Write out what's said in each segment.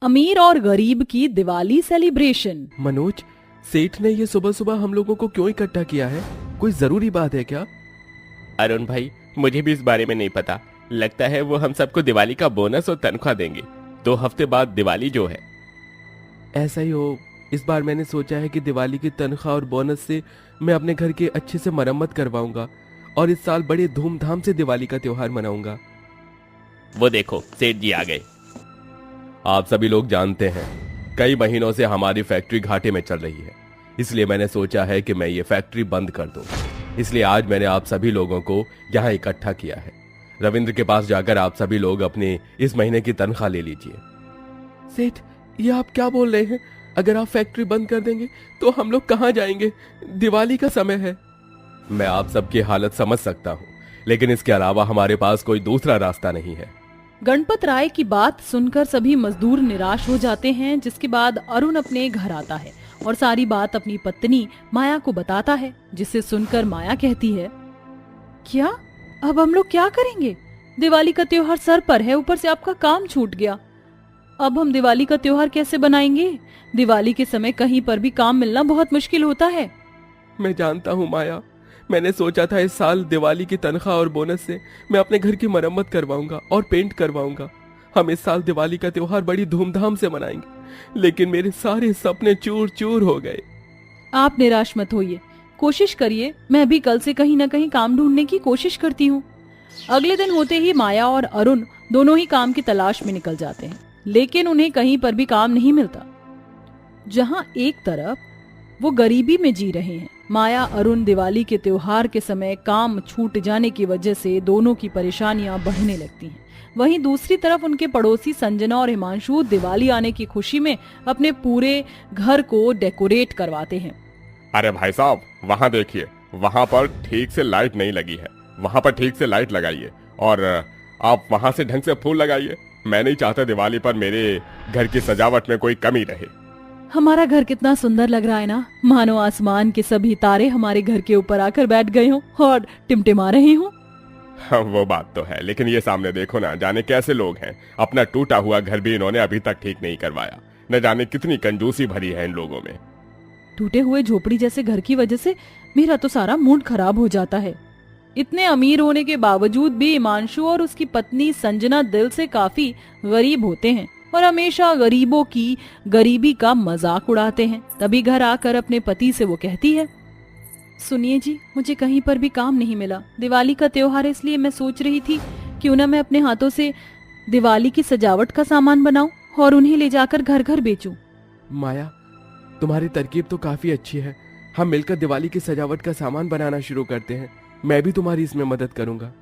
अमीर और गरीब की दिवाली सेलिब्रेशन। मनोज, सेठ ने ये सुबह सुबह हम लोगों को क्यों इकट्ठा किया है? कोई जरूरी बात है क्या? अरुण भाई, मुझे भी इस बारे में नहीं पता। लगता है वो हम सबको दिवाली का बोनस और तनख्वाह देंगे। 2 हफ्ते बाद दिवाली जो है। ऐसा ही हो। इस बार मैंने सोचा है कि दिवाली की तनख्वाह और बोनस से मैं अपने घर की अच्छे से मरम्मत करवाऊंगा और इस साल बड़े धूमधाम से दिवाली का त्योहार मनाऊंगा। वो देखो, सेठ जी आ गए। आप सभी लोग जानते हैं, कई महीनों से हमारी फैक्ट्री घाटे में चल रही है, इसलिए मैंने सोचा है कि मैं ये फैक्ट्री बंद कर दूं। इसलिए आज मैंने आप सभी लोगों को यहाँ इकट्ठा किया है। रविंद्र के पास जाकर आप सभी लोग अपने इस महीने की तनख्वाह ले लीजिए। सेठ, ये आप क्या बोल रहे हैं? अगर आप फैक्ट्री बंद कर देंगे तो हम लोग कहाँ जाएंगे? दिवाली का समय है। मैं आप सबकी हालत समझ सकता हूँ, लेकिन इसके अलावा हमारे पास कोई दूसरा रास्ता नहीं है। गणपत राय की बात सुनकर सभी मजदूर निराश हो जाते हैं, जिसके बाद अरुण अपने घर आता है और सारी बात अपनी पत्नी माया को बताता है, जिसे सुनकर माया कहती है, क्या अब हम लोग क्या करेंगे? दिवाली का त्योहार सर पर है, ऊपर से आपका काम छूट गया। अब हम दिवाली का त्योहार कैसे बनाएंगे? दिवाली के समय कहीं पर भी काम मिलना बहुत मुश्किल होता है। मैं जानता हूँ माया, मैंने सोचा था इस साल दिवाली की तनख्वाह और बोनस से मैं अपने घर की मरम्मत करवाऊंगा और पेंट करवाऊंगा। हम इस साल दिवाली का त्योहार बड़ी धूमधाम से मनाएंगे, लेकिन मेरे सारे सपने चूर चूर हो गए। आप निराश मत होइए, कोशिश करिए। मैं भी कल से कहीं न कहीं काम ढूंढने की कोशिश करती हूँ। अगले दिन होते ही माया और अरुण दोनों ही काम की तलाश में निकल जाते हैं, लेकिन उन्हें कहीं पर भी काम नहीं मिलता। जहाँ एक तरफ वो गरीबी में जी रहे हैं, माया अरुण दिवाली के त्योहार के समय काम छूट जाने की वजह से दोनों की परेशानियां बढ़ने लगती हैं। वहीं दूसरी तरफ उनके पड़ोसी संजना और हिमांशु दिवाली आने की खुशी में अपने पूरे घर को डेकोरेट करवाते हैं। अरे भाई साहब, वहाँ देखिए, वहाँ पर ठीक से लाइट नहीं लगी है। वहाँ पर ठीक से लाइट लगाइए और आप वहाँ से ढंग से फूल लगाइए। मैं नहीं चाहता दिवाली पर मेरे घर की सजावट में कोई कमी रहे। हमारा घर कितना सुंदर लग रहा है ना, मानो आसमान के सभी तारे हमारे घर के ऊपर आकर बैठ गए हों और टिमटिमा रहे हों। हाँ, वो बात तो है, लेकिन ये सामने देखो ना, जाने कैसे लोग हैं। अपना टूटा हुआ घर भी इन्होंने अभी तक ठीक नहीं करवाया। न जाने कितनी कंजूसी भरी है इन लोगों में। टूटे हुए झोपड़ी जैसे घर की वजह से मेरा तो सारा मूड खराब हो जाता है। इतने अमीर होने के बावजूद भी हिमांशु और उसकी पत्नी संजना दिल से काफी गरीब होते हैं और हमेशा गरीबों की गरीबी का मजाक उड़ाते हैं। तभी घर आकर अपने पति से वो कहती है, सुनिए जी, मुझे कहीं पर भी काम नहीं मिला। दिवाली का त्योहार है, इसलिए मैं सोच रही थी क्यों ना मैं अपने हाथों से दिवाली की सजावट का सामान बनाऊं और उन्हें ले जाकर घर घर बेचूं। माया, तुम्हारी तरकीब तो काफी अच्छी है। हम मिलकर दिवाली की सजावट का सामान बनाना शुरू करते हैं। मैं भी तुम्हारी इसमें मदद करूंगा।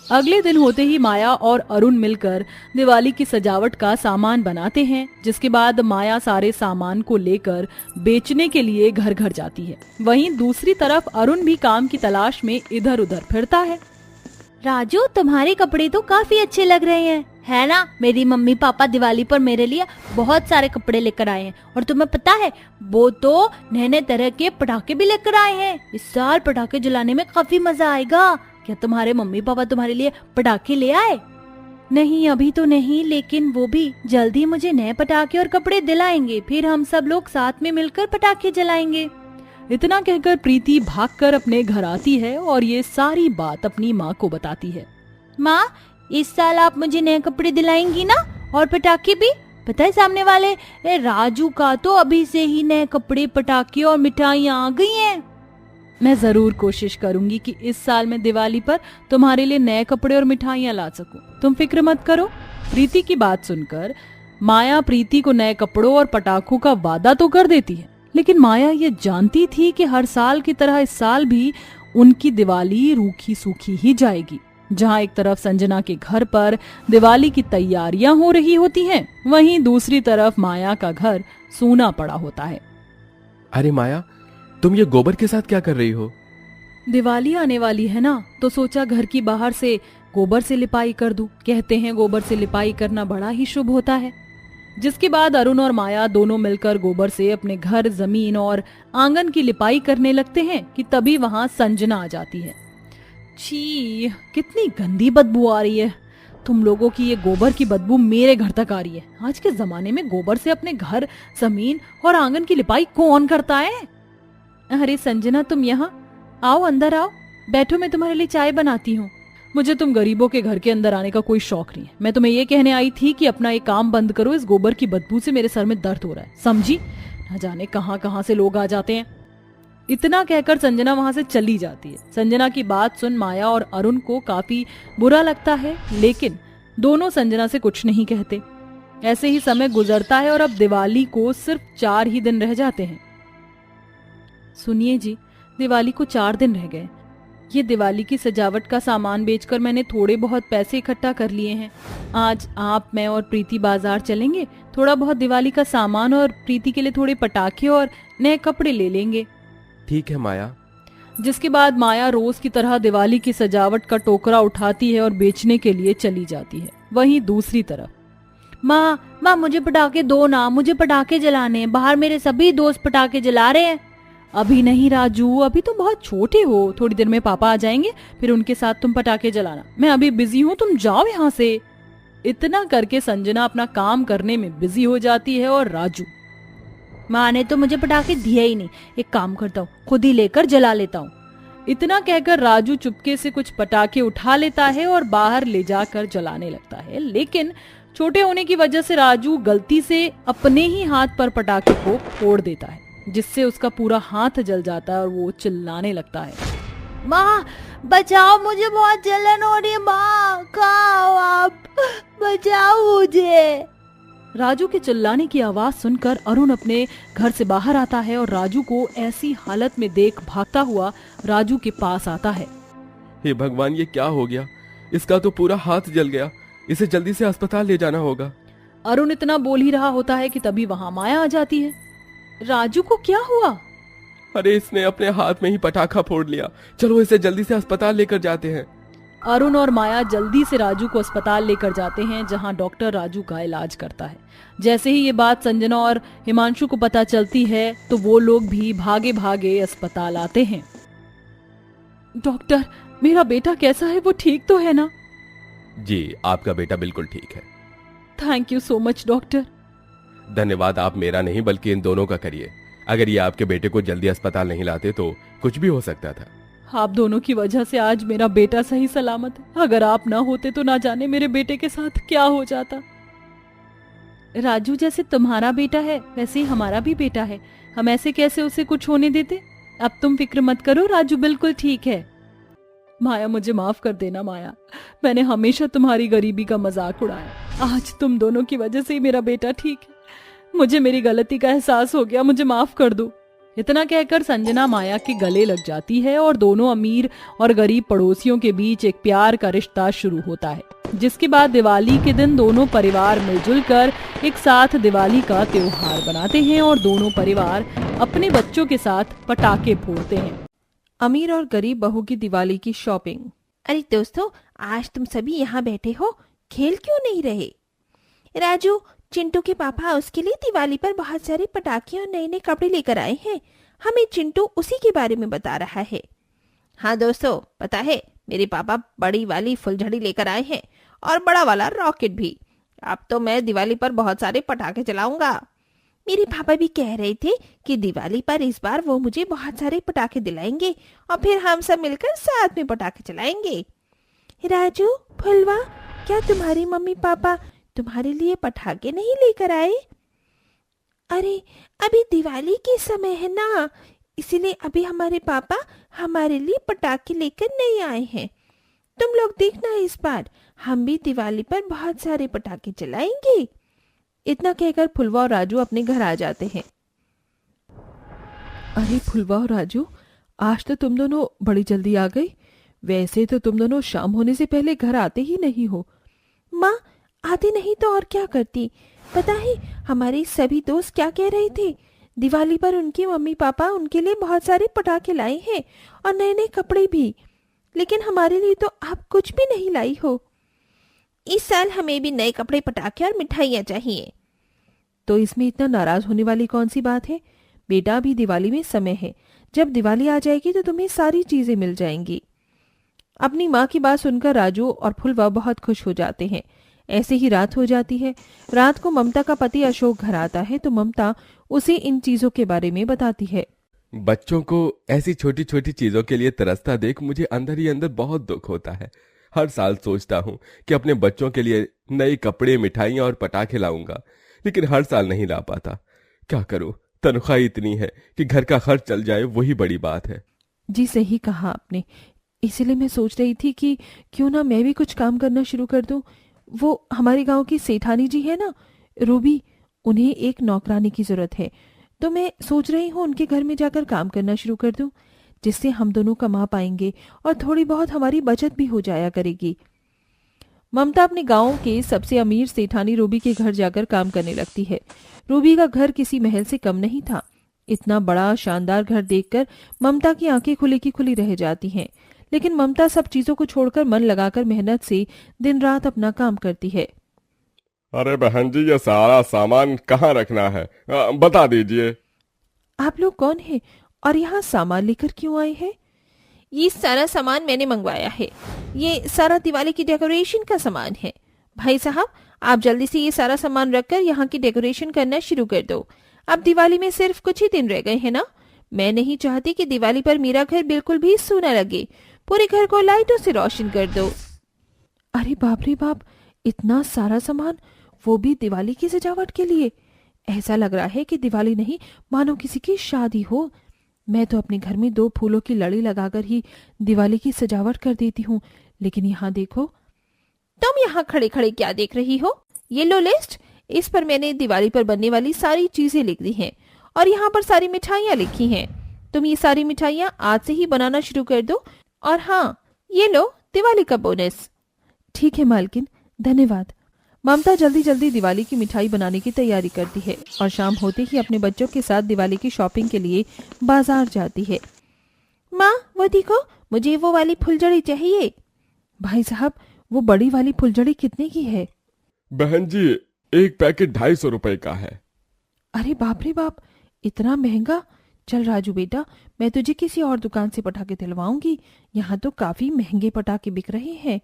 अगले दिन होते ही माया और अरुण मिलकर दिवाली की सजावट का सामान बनाते हैं, जिसके बाद माया सारे सामान को लेकर बेचने के लिए घर घर जाती है। वहीं दूसरी तरफ अरुण भी काम की तलाश में इधर उधर फिरता है। राजू, तुम्हारे कपड़े तो काफी अच्छे लग रहे हैं, है ना? मेरी मम्मी पापा दिवाली पर मेरे लिए बहुत सारे कपड़े लेकर आए हैं और तुम्हें पता है, वो तो नए नए तरह के पटाखे भी लेकर आए हैं। इस साल पटाखे जलाने में काफी मजा आएगा। क्या तुम्हारे मम्मी पापा तुम्हारे लिए पटाखे ले आए? नहीं, अभी तो नहीं, लेकिन वो भी जल्दी मुझे नए पटाखे और कपड़े दिलाएंगे, फिर हम सब लोग साथ में मिलकर पटाखे जलाएंगे। इतना कहकर प्रीति भागकर अपने घर आती है और ये सारी बात अपनी माँ को बताती है। माँ, इस साल आप मुझे नए कपड़े दिलाएंगी ना? और पटाखे भी? पता है, सामने वाले राजू का तो अभी से ही नए कपड़े, पटाखे और मिठाइयाँ आ गई हैं। मैं जरूर कोशिश करूंगी कि इस साल मैं दिवाली पर तुम्हारे लिए नए कपड़े और मिठाइयाँ ला सकूं। तुम फिक्र मत करो। प्रीति की बात सुनकर माया प्रीति को नए कपड़ों और पटाखों का वादा तो कर देती है, लेकिन माया ये जानती थी कि हर साल की तरह इस साल भी उनकी दिवाली रूखी सूखी ही जाएगी। जहाँ एक तरफ संजना के घर पर दिवाली की तैयारियां हो रही होती हैं, वहीं दूसरी तरफ माया का घर सूना पड़ा होता है। अरे माया, तुम ये गोबर के साथ क्या कर रही हो? दिवाली आने वाली है ना, तो सोचा घर की बाहर से गोबर से लिपाई कर दूं। कहते हैं गोबर से लिपाई करना बड़ा ही शुभ होता है। जिसके बाद अरुण और माया दोनों मिलकर गोबर से अपने घर, जमीन और आंगन की लिपाई करने लगते हैं कि तभी वहां संजना आ जाती है। छी, कितनी गंदी बदबू आ रही है। तुम लोगों की ये गोबर की बदबू मेरे घर तक आ रही है। आज के जमाने में गोबर से अपने घर, जमीन और आंगन की लिपाई कौन करता है? अरे संजना, तुम यहाँ आओ, अंदर आओ, बैठो, मैं तुम्हारे लिए चाय बनाती हूँ। मुझे तुम गरीबों के घर के अंदर आने का कोई शौक नहीं है। मैं तुम्हें ये कहने आई थी कि अपना ये काम बंद करो। इस गोबर की बदबू से मेरे सर में दर्द हो रहा है, समझी? न जाने कहां कहां से लोग आ जाते हैं। इतना कहकर संजना वहां से चली जाती है। संजना की बात सुन माया और अरुण को काफी बुरा लगता है, लेकिन दोनों संजना से कुछ नहीं कहते। ऐसे ही समय गुजरता है और अब दिवाली को सिर्फ 4 ही दिन रह जाते हैं। सुनिए जी, दिवाली को 4 दिन रह गए। ये दिवाली की सजावट का सामान बेचकर मैंने थोड़े बहुत पैसे इकट्ठा कर लिए हैं। आज आप, मैं और प्रीति बाजार चलेंगे, थोड़ा बहुत दिवाली का सामान और प्रीति के लिए थोड़े पटाखे और नए कपड़े ले लेंगे। ठीक है माया। जिसके बाद माया रोज की तरह दिवाली की सजावट का टोकरा उठाती है और बेचने के लिए चली जाती है। वहीं दूसरी तरफ माँ मुझे पटाखे दो ना, मुझे पटाखे जलाने हैं। बाहर मेरे सभी दोस्त पटाखे जला रहे हैं। अभी नहीं राजू, अभी तुम बहुत छोटे हो, थोड़ी देर में पापा आ जाएंगे, फिर उनके साथ तुम पटाखे जलाना। मैं अभी बिजी हूँ, तुम जाओ यहाँ से। इतना करके संजना अपना काम करने में बिजी हो जाती है और राजू, माँ ने तो मुझे पटाखे दिया ही नहीं, एक काम करता हूँ, खुद ही लेकर जला लेता हूँ। इतना कहकर राजू चुपके से कुछ पटाखे उठा लेता है और बाहर ले जाकर जलाने लगता है। लेकिन छोटे होने की वजह से राजू गलती से अपने ही हाथ पर पटाखे को फोड़ देता है, जिससे उसका पूरा हाथ जल जाता है और वो चिल्लाने लगता है, माँ बचाओ, मुझे बहुत जलन हो रही है। माँ कहाँ हो आप, बचाओ मुझे। राजू के चिल्लाने की आवाज सुनकर अरुण अपने घर से बाहर आता है और राजू को ऐसी हालत में देख भागता हुआ राजू के पास आता है। हे भगवान, ये क्या हो गया? इसका तो पूरा हाथ जल गया। इसे जल्दी से अस्पताल ले जाना होगा। अरुण इतना बोल ही रहा होता है कि तभी वहां माया आ जाती है। राजू को क्या हुआ? अरे इसने अपने हाथ में ही पटाखा फोड़ लिया। चलो इसे जल्दी से अस्पताल लेकर जाते हैं। अरुण और माया जल्दी से राजू को अस्पताल लेकर जाते हैं, जहां डॉक्टर राजू का इलाज करता है। जैसे ही ये बात संजना और हिमांशु को पता चलती है तो वो लोग भी भागे भागे अस्पताल आते हैं। डॉक्टर, मेरा बेटा कैसा है? वो ठीक तो है ना? जी, आपका बेटा बिल्कुल ठीक है। Thank you so much doctor. धन्यवाद आप मेरा नहीं बल्कि इन दोनों का करिए। अगर ये आपके बेटे को जल्दी अस्पताल नहीं लाते तो कुछ भी हो सकता था। आप दोनों की वजह से आज मेरा बेटा सही सलामत है। अगर आप ना होते तो ना जाने मेरे बेटे के साथ क्या हो जाता। राजू, जैसे तुम्हारा बेटा है वैसे ही हमारा भी बेटा है। हम ऐसे कैसे उसे कुछ होने देते? अब तुम फिक्र मत करो, राजू बिल्कुल ठीक है। माया, मुझे माफ कर देना माया, मैंने हमेशा तुम्हारी गरीबी का मजाक उड़ाया। आज तुम दोनों की वजह से ही मेरा बेटा ठीक है। मुझे मेरी गलती का एहसास हो गया, मुझे माफ कर दो। इतना कहकर संजना माया के गले लग जाती है और दोनों अमीर और गरीब पड़ोसियों के बीच एक प्यार का रिश्ता शुरू होता है, जिसके बाद दिवाली के दिन दोनों परिवार मिलजुल कर एक साथ दिवाली का त्योहार बनाते हैं और दोनों परिवार अपने बच्चों के साथ पटाखे फोड़ते हैं। अमीर और गरीब बहू की दिवाली की शॉपिंग। अरे दोस्तों, आज तुम सभी यहाँ बैठे हो, खेल क्यों नहीं रहे? राजू, चिंटू के पापा उसके लिए दिवाली पर बहुत सारे पटाखे और नए नए कपड़े लेकर आए हैं। हमें चिंटू उसी के बारे में बता रहा है। हाँ दोस्तों, पता है मेरे पापा बड़ी वाली फुलझड़ी लेकर आए हैं और बड़ा वाला रॉकेट भी। अब तो मैं दिवाली पर बहुत सारे पटाखे चलाऊंगा। मेरे पापा भी कह रहे थे कि दिवाली पर इस बार वो मुझे बहुत सारे पटाखे दिलाएंगे और फिर हम सब मिलकर साथ में पटाखे चलाएंगे। राजू, फुलवा, क्या तुम्हारी मम्मी पापा तुम्हारे लिए पटाखे नहीं लेकर आए? अरे अभी दिवाली के समय है ना, इसीलिए अभी हमारे पापा हमारे लिए पटाखे लेकर नहीं आए हैं। तुम लोग देखना, इस बार हम भी दिवाली पर बहुत सारे पटाखे चलाएंगे। इतना कहकर फुलवा और राजू अपने घर आ जाते हैं। अरे फुलवा और राजू, आज तो तुम दोनों बड़ी जल्दी आ गई। वैसे तो तुम दोनों शाम होने से पहले घर आते ही नहीं हो। माँ, आती नहीं तो और क्या करती? पता है हमारे सभी दोस्त क्या कह रहे थे? दिवाली पर उनके मम्मी पापा उनके लिए बहुत सारे पटाखे लाए हैं और नए नए कपड़े भी, लेकिन हमारे लिए तो आप कुछ भी नहीं लाई हो। इस साल हमें भी नए कपड़े, पटाखे और मिठाइयाँ चाहिए। तो इसमें इतना नाराज होने वाली कौन सी बात है? बेटा, अभी दिवाली में समय है। जब दिवाली आ जाएगी तो तुम्हें सारी चीजें मिल जाएंगी। अपनी माँ की बात सुनकर राजू और फुलवा बहुत खुश हो जाते हैं। ऐसे ही रात हो जाती है। रात को ममता का पति अशोक घर आता है तो ममता उसे इन चीजों के बारे में बताती है। बच्चों को ऐसी छोटी छोटी चीजों के लिए तरसता देख मुझे अंदर ही अंदर बहुत दुख होता है। हर साल सोचता हूँ कि अपने बच्चों के लिए नए कपड़े, मिठाइयाँ और पटाखे लाऊंगा, लेकिन हर साल नहीं ला पाता। क्या करूँ, तनख्वाह इतनी है कि घर का खर्च चल जाए वही बड़ी बात है। जी सही कहा आपने, इसीलिए मैं सोच रही थी कि क्यों ना मैं भी कुछ काम करना शुरू कर दूं। वो हमारे गांव की सेठानी जी है ना, रूबी, उन्हें एक नौकरानी की जरूरत है, तो मैं सोच रही हूँ उनके घर में जाकर काम करना शुरू कर दूं, जिससे हम दोनों कमा पाएंगे और थोड़ी बहुत हमारी बचत भी हो जाया करेगी। ममता अपने गांव के सबसे अमीर सेठानी रूबी के घर जाकर काम करने लगती है। रूबी का घर किसी महल से कम नहीं था। इतना बड़ा शानदार घर देखकर ममता की आंखें खुली की खुली रह जाती हैं। लेकिन ममता सब चीजों को छोड़कर मन लगाकर मेहनत से दिन रात अपना काम करती है। अरे बहन जी, ये सारा सामान कहाँ रखना है, बता दीजिए। आप लोग कौन हैं और यहाँ सामान लेकर क्यों आए हैं? ये सारा सामान मैंने मंगवाया है। ये सारा दिवाली की डेकोरेशन का सामान है। भाई साहब, आप जल्दी से ये सारा सामान रखकर यहाँ की डेकोरेशन करना शुरू कर दो। अब दिवाली में सिर्फ कुछ ही दिन रह गए हैं ना। मैं नहीं चाहती कि दिवाली पर मेरा घर बिल्कुल भी सूना लगे। पूरे घर को लाइटों से रोशन कर दो। अरे बाप रे बाप, इतना सारा सामान, वो भी दिवाली की सजावट के लिए। ऐसा लग रहा है कि दिवाली नहीं मानो किसी की शादी हो। मैं तो अपने घर में 2 फूलों की लड़ी लगाकर ही दिवाली की सजावट कर देती हूँ, लेकिन यहाँ देखो। तुम यहाँ खड़े खड़े क्या देख रही हो? ये लो लिस्ट, इस पर मैंने दिवाली पर बनने वाली सारी चीजें लिख दी हैं और यहाँ पर सारी मिठाइयाँ लिखी हैं। तुम ये सारी मिठाइयाँ आज से ही बनाना शुरू कर दो। और हाँ, ये लो दिवाली का बोनस। ठीक है मालकिन, धन्यवाद। ममता जल्दी जल्दी दिवाली की मिठाई बनाने की तैयारी करती है और शाम होते ही अपने बच्चों के साथ दिवाली की शॉपिंग के लिए बाजार जाती है। माँ, वो देखो, मुझे वो वाली फुलझड़ी चाहिए। भाई साहब, वो बड़ी वाली फुलझड़ी कितने की है? बहन जी, एक पैकेट 250 रुपए का है। अरे बाप रे बाप, इतना महंगा। चल राजू बेटा, मैं तुझे किसी और दुकान से पटाखे दिलवाऊंगी। यहाँ तो काफी महंगे पटाखे बिक रहे हैं।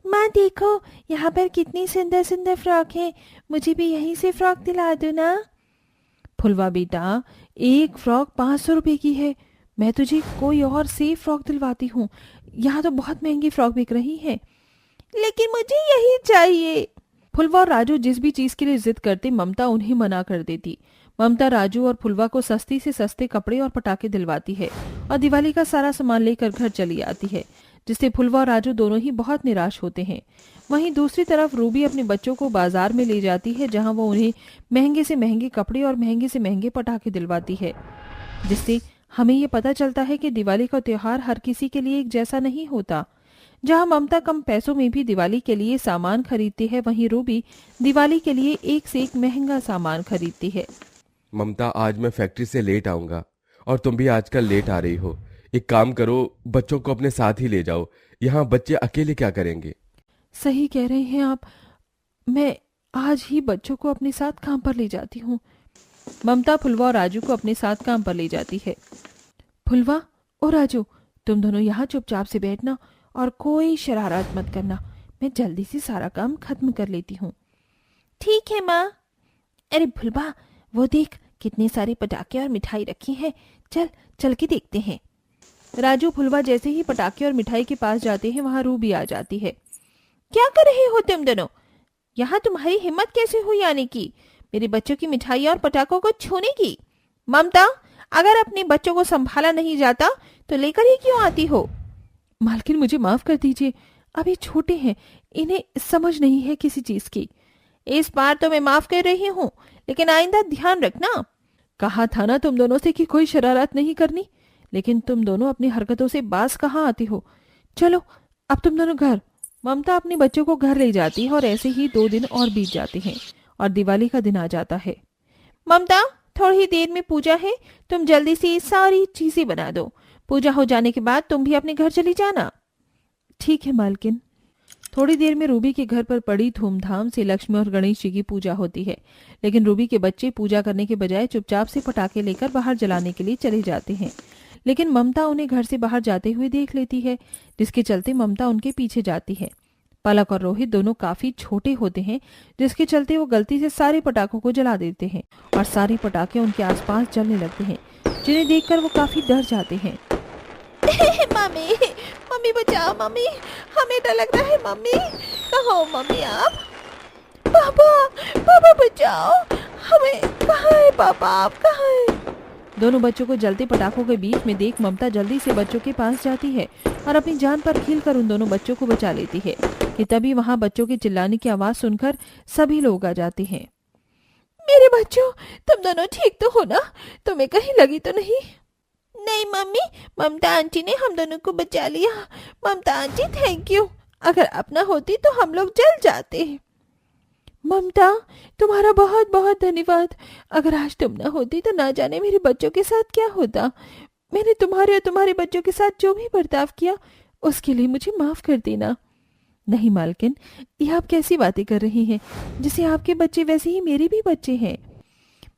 माँ देखो, यहाँ पर कितनी सुंदर सुंदर फ्रॉक है, मुझे भी यहीं से फ्रॉक दिला दो ना। फुलवा बेटा, एक फ्रॉक 500 रुपए की है। मैं तुझे कोई और से फ्रॉक दिलवाती हूँ। यहाँ तो बहुत महंगी फ्रॉक बिक रही है। लेकिन मुझे यही चाहिए। फुलवा और राजू जिस भी चीज के लिए जिद करते, ममता उन्हें मना कर देती। ममता राजू और फुलवा को सस्ती से सस्ते कपड़े और पटाखे दिलवाती है और दिवाली का सारा सामान लेकर घर चली आती है, जिससे फुलवा और राजू दोनों ही बहुत निराश होते हैं। वहीं दूसरी तरफ रूबी अपने बच्चों को बाजार में ले जाती है, जहां वो उन्हें महंगे से महंगे कपड़े और महंगे से महंगे पटाखे दिलवाती है, जिससे हमें ये पता चलता है कि दिवाली का त्योहार हर किसी के लिए एक जैसा नहीं होता। जहां ममता कम पैसों में भी दिवाली के लिए सामान खरीदती है, वहीं रूबी दिवाली के लिए एक से एक महंगा सामान खरीदती है। ममता, आज मैं फैक्ट्री से लेट आऊंगा और तुम भी आजकल लेट आ रही हो। एक काम करो, बच्चों को अपने साथ ही ले जाओ। यहाँ बच्चे अकेले क्या करेंगे? सही कह रहे हैं आप, मैं आज ही बच्चों को अपने साथ काम पर ले जाती हूँ। ममता फुलवा और राजू को अपने साथ काम पर ले जाती है। फुलवा और राजू, तुम दोनों यहाँ चुपचाप से बैठना और कोई शरारत मत करना। मैं जल्दी से सारा काम खत्म कर लेती हूँ। ठीक है माँ। अरे फुलवा, वो देख, कितने सारे पटाखे और मिठाई रखी हैं। चल चल के देखते हैं। राजू फुलवा जैसे ही पटाखे और मिठाई के पास जाते हैं, वहां रूबी आ जाती है। क्या कर रहे हो तुम दोनों? यहाँ तुम्हारी हिम्मत कैसे हुई आने की, मेरे बच्चों की मिठाई और पटाखों को छूने की? ममता, अगर अपने बच्चों को संभाला नहीं जाता तो लेकर ही क्यों आती हो? मालकिन, मुझे माफ कर दीजिए, अभी छोटे हैं, इन्हें समझ नहीं है किसी चीज की। इस बार तो मैं माफ कर रही हूँ, लेकिन आइंदा ध्यान रखना। कहा था ना तुम दोनों से कि कोई शरारत नहीं करनी, लेकिन तुम दोनों अपनी हरकतों से बाज कहाँ आती हो। चलो अब तुम दोनों घर। ममता अपने बच्चों को घर ले जाती है और ऐसे ही 2 दिन और बीत जाते हैं और दिवाली का दिन आ जाता है। ममता, थोड़ी देर में पूजा है, तुम जल्दी से सारी चीजें बना दो। पूजा हो जाने के बाद तुम भी अपने घर चली जाना। ठीक है मालकिन। थोड़ी देर में रूबी के घर पर बड़ी धूमधाम से लक्ष्मी और गणेश जी की पूजा होती है, लेकिन रूबी के बच्चे पूजा करने के बजाय चुपचाप से पटाखे लेकर बाहर जलाने के लिए चले जाते हैं। लेकिन ममता उन्हें घर से बाहर जाते हुए देख लेती है, जिसके चलते ममता उनके पीछे जाती है। पलक और रोहित दोनों काफी छोटे होते हैं, जिसके चलते वो गलती से सारे पटाखों को जला देते हैं और सारे पटाखे उनके आसपास जलने लगते हैं, जिन्हें देखकर वो काफी डर जाते हैं। मम्मी, मम्मी बचाओ मम्मी, हमें डर लग रहा है मम्मी। कहाँ हो मम्मी आप? पापा, पापा बचाओ हमें। कहाँ है पापा, आप कहाँ हैं? दोनों बच्चों को जलते पटाखों के बीच में देख ममता जल्दी से बच्चों के पास जाती है और अपनी जान पर खेलकर उन दोनों बच्चों को बचा लेती है कि तभी वहां बच्चों के चिल्लाने की आवाज सुनकर सभी लोग आ जाते हैं। मेरे बच्चों, तुम दोनों ठीक तो हो ना? तुम्हें कहीं लगी तो नहीं? नहीं मम्मी, ममता आंटी ने हम दोनों को बचा लिया। ममता आंटी थैंक यू, अगर अपना होती तो हम लोग जल जाते। ममता, तुम्हारा बहुत बहुत धन्यवाद। अगर आज तुम ना होती तो ना जाने मेरे बच्चों के साथ क्या होता। मैंने तुम्हारे और तुम्हारे बच्चों के साथ जो भी बर्ताव किया उसके लिए मुझे माफ कर देना। नहीं मालकिन, ये आप कैसी बातें कर रही हैं? जैसे आपके बच्चे वैसे ही मेरे भी बच्चे हैं।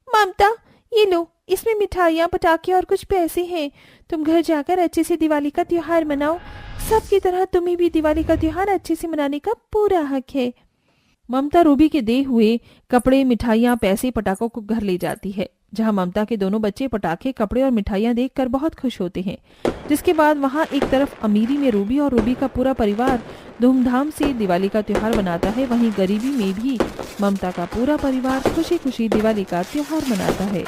ममता, ये लो, इसमें मिठाइयाँ, पटाखे और कुछ पैसे हैं। तुम घर जाकर अच्छे से दिवाली का त्योहार मनाओ। सबकी तरह तुम्हें भी दिवाली का त्योहार अच्छे से मनाने का पूरा हक है। ममता रूबी के दे हुए कपड़े, मिठाइयाँ, पैसे, पटाखों को घर ले जाती है, जहां ममता के दोनों बच्चे पटाखे, कपड़े और मिठाइयाँ देखकर बहुत खुश होते हैं। जिसके बाद वहां एक तरफ अमीरी में रूबी और रूबी का पूरा परिवार धूमधाम से दिवाली का त्योहार मनाता है, वहीं गरीबी में भी ममता का पूरा परिवार खुशी खुशी दिवाली का त्योहार मनाता है।